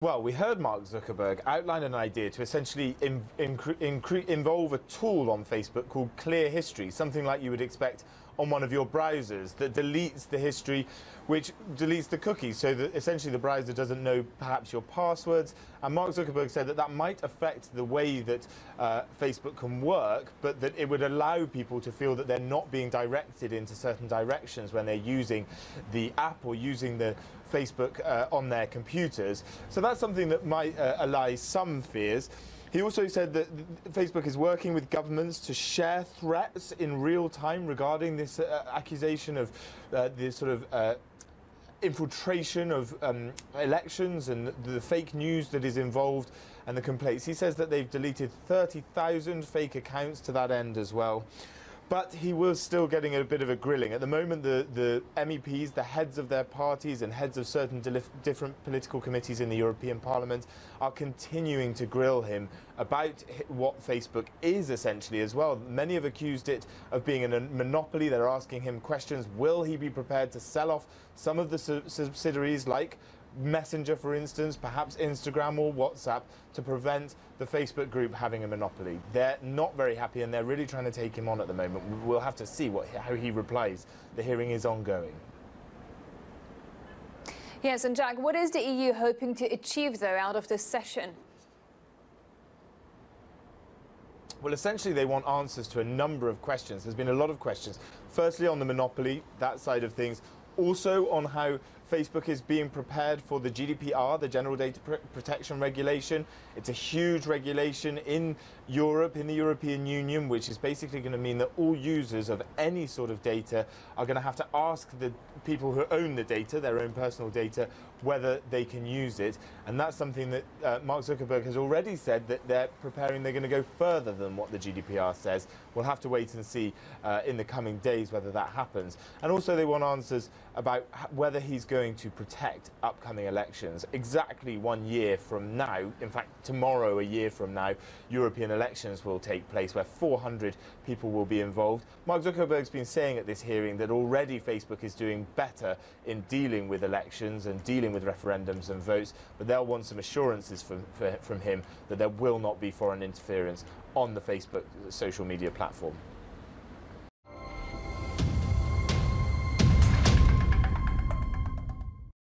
Well, we heard Mark Zuckerberg outline an idea to essentially involve a tool on Facebook called Clear History, something like you would expect on one of your browsers that deletes the history, which deletes the cookies, so that essentially the browser doesn't know perhaps your passwords. And Mark Zuckerberg said that that might affect the way that Facebook can work, but that it would allow people to feel that they're not being directed into certain directions when they're using the app or using the Facebook on their computers. So that's something that might allay some fears. He also said that Facebook is working with governments to share threats in real time regarding this accusation of this sort of infiltration of elections and the fake news that is involved and the complaints. He says that they've deleted 30,000 fake accounts to that end as well. But he was still getting a bit of a grilling. At the moment, the MEPs, the heads of their parties and heads of certain different political committees in the European Parliament are continuing to grill him about what Facebook is essentially as well. Many have accused it of being a monopoly. They're asking him questions. Will he be prepared to sell off some of the subsidiaries like Messenger, for instance, perhaps Instagram or WhatsApp, to prevent the Facebook group having a monopoly? They're not very happy and they're really trying to take him on at the moment. We'll have to see how he replies. The hearing is ongoing. Yes, and Jack, what is the EU hoping to achieve, though, out of this session? Well, essentially, they want answers to a number of questions. There's been a lot of questions. Firstly, on the monopoly, that side of things. Also on how Facebook is being prepared for the GDPR, the General Data Protection Regulation. It's a huge regulation in Europe, in the European Union, which is basically going to mean that all users of any sort of data are going to have to ask the people who own the data, their own personal data, whether they can use it. And that's something that Mark Zuckerberg has already said that they're going to go further than what the GDPR says. We'll have to wait and see in the coming days whether that happens. And also they want answers about whether he's going to protect upcoming elections. Exactly 1 year from now, in fact tomorrow, a year from now, European elections will take place where 400 people will be involved. Mark Zuckerberg's been saying at this hearing that already Facebook is doing better in dealing with elections and dealing with referendums and votes, but they'll want some assurances from him that there will not be foreign interference on the Facebook social media platform.